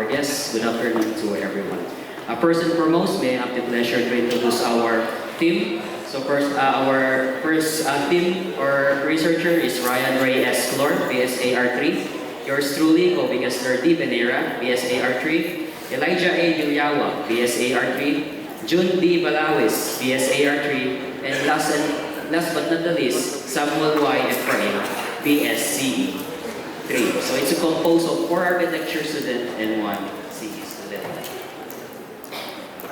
our guests. Good afternoon to everyone. First and foremost, may I have the pleasure to introduce our team. So first, our first team or researcher is Ryan Ray Esclor, BSAR3. Yours truly, Kobe Kessler D. Venera, BSAR3. Elijah A. Dilyawa, BSAR3. June D. Balawis, BSAR3. And last but not the least, Samuel Y. Efrain, BSCE 3. So it's composed of 4 architecture students and 1 CE student.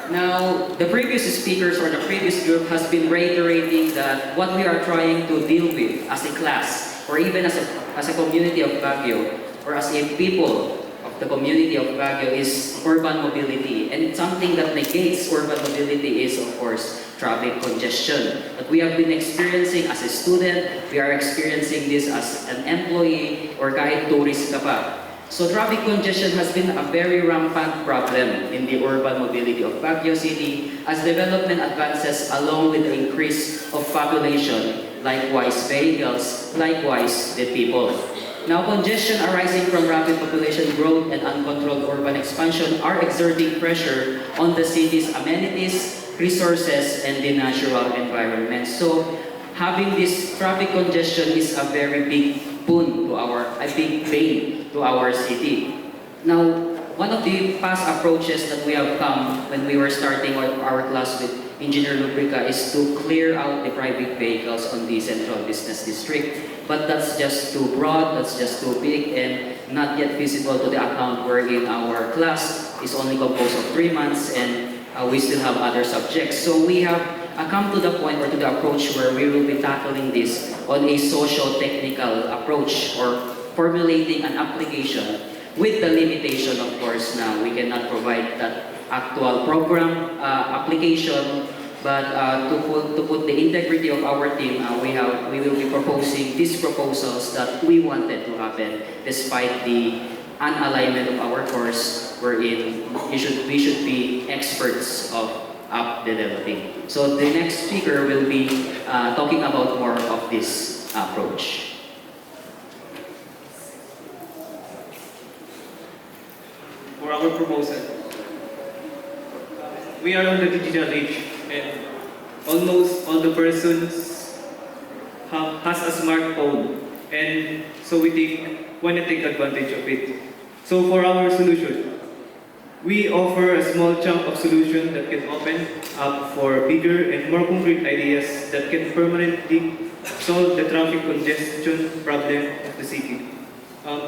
Now, the previous speakers or the previous group has been reiterating that what we are trying to deal with as a class or even as a community of Baguio or as a people of the community of Baguio is urban mobility. And something that negates urban mobility is, of course, traffic congestion. But we have been experiencing as a student, we are experiencing this as an employee or kahit tourist ka pa. So traffic congestion has been a very rampant problem in the urban mobility of Baguio City as development advances along with the increase of population, likewise vehicles, likewise the people. Now, congestion arising from rapid population growth and uncontrolled urban expansion are exerting pressure on the city's amenities, resources, and the natural environment. So, having this traffic congestion is a very big boon to a big pain to our city. Now, one of the past approaches that we have come when we were starting our class with Engineer Lubrica is to clear out the private vehicles on the central business district. But that's just too broad, that's just too big, and not yet visible to the account wherein our class is only composed of 3 months and we still have other subjects. So we have come to the point or to the approach where we will be tackling this on a social-technical approach or formulating an application with the limitation, of course, now we cannot provide that actual program application, but to put the integrity of our team, we will be proposing these proposals that we wanted to happen despite the unalignment of our course wherein we should be experts of app developing. So the next speaker will be talking about more of this approach. For our proposal, we are on the digital age and almost all the persons has a smartphone, and so we want to take advantage of it. So for our solution, we offer a small chunk of solution that can open up for bigger and more concrete ideas that can permanently solve the traffic congestion problem of the city.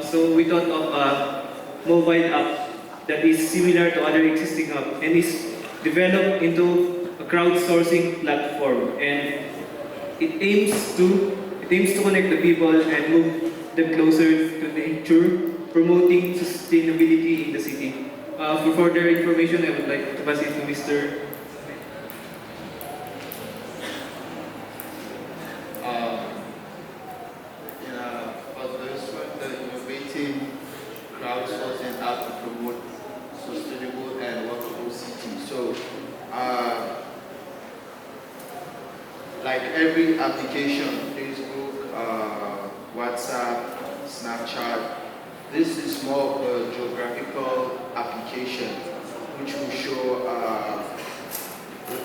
So we thought of a mobile app that is similar to other existing app and is developed into a crowdsourcing platform, and it aims to connect the people and move them closer to nature, promoting sustainability in the city. For further information, I would like to pass it to Mr. For this one, the innovating crowdsourcing app to promote sustainable and walkable city. So, like every application, Facebook, WhatsApp, Snapchat, this is more of a geographical application which will show,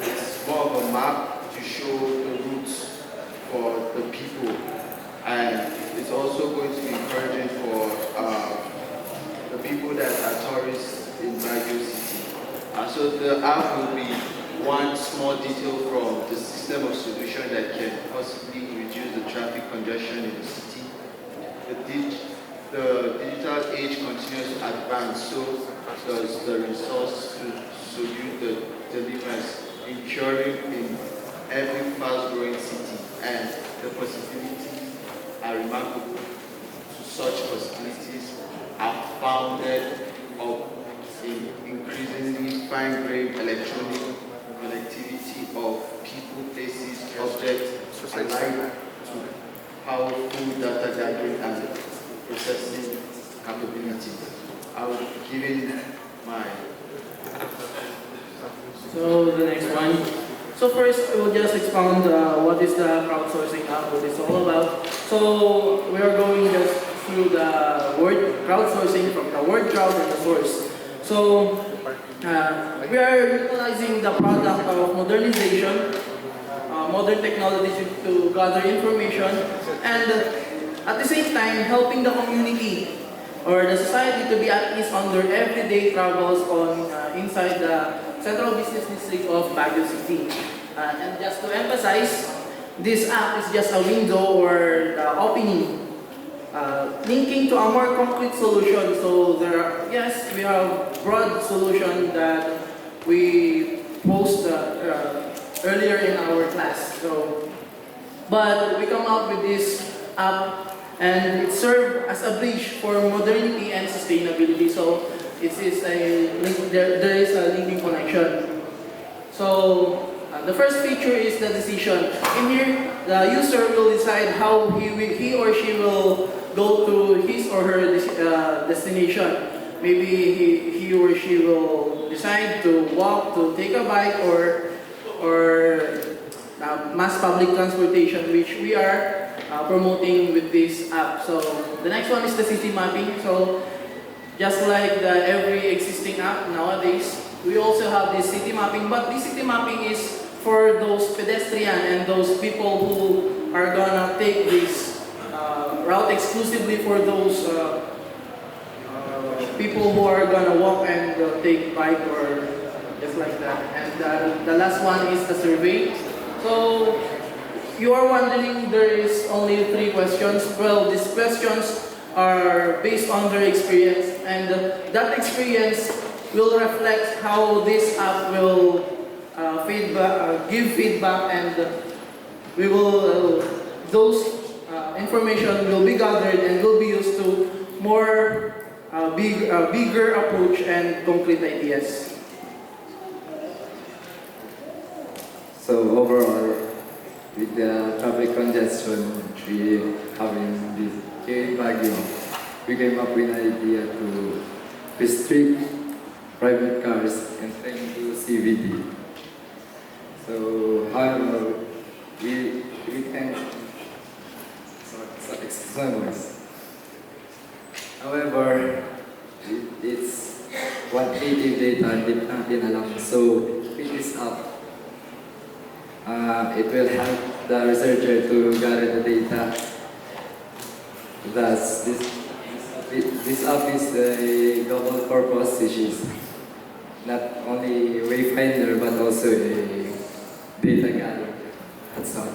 it's more of a map to show the routes for the people, and it's also going to be encouraging for the people that are tourists in Baguio City. So the app will be one small detail from the system of solution that can possibly reduce the traffic congestion in the city. The digital age continues to advance, so does the resource to solute the delivers, ensuring in every fast-growing city, and the possibilities are remarkable. So such possibilities are founded in increasingly fine-grained electronic connectivity of people, places, objects, alike to powerful data gathering and processing capabilities. I will give it my... So the next one. So first, we will just expound what is the crowdsourcing app, what it's all about. So we are going just through the word crowdsourcing from the word crowd and the source. So we are utilizing the product of modernization, modern technology to gather information, and at the same time helping the community or the society to be at ease on their everyday travels on inside the central business district of Baguio City. And just to emphasize, this app is just a window or the opening linking to a more concrete solution. So yes, we have broad solution that we post earlier in our class. So, but we come up with this app and it serves as a bridge for modernity and sustainability. So it is a link, there is a linking connection. So the first feature is the decision. In here, the user will decide how he or she will go to his or her destination. Maybe he or she will decide to walk, to take a bike, or mass public transportation, which we are promoting with this app. So the next one is the city mapping. So just like every existing app nowadays, we also have this city mapping, but this city mapping is for those pedestrian and those people who are gonna take this route exclusively for those people who are gonna walk and take bike or just like that. And the last one is the survey. So you are wondering, there is only 3 questions. Well, these questions are based on their experience, and that experience will reflect how this app will give feedback, and we will those information will be gathered and will be used to more bigger approach and concrete ideas. So overall, with the traffic congestion we have in this here in Baguio, we came up with an idea to restrict private cars entering to CBD. So, however, we can however, it's quantitative data, hindi natin alam. So, with this app, it will help the researcher to gather the data. Thus, this app is a global purpose, which is not only wayfinder but also a data gatherer. That's all.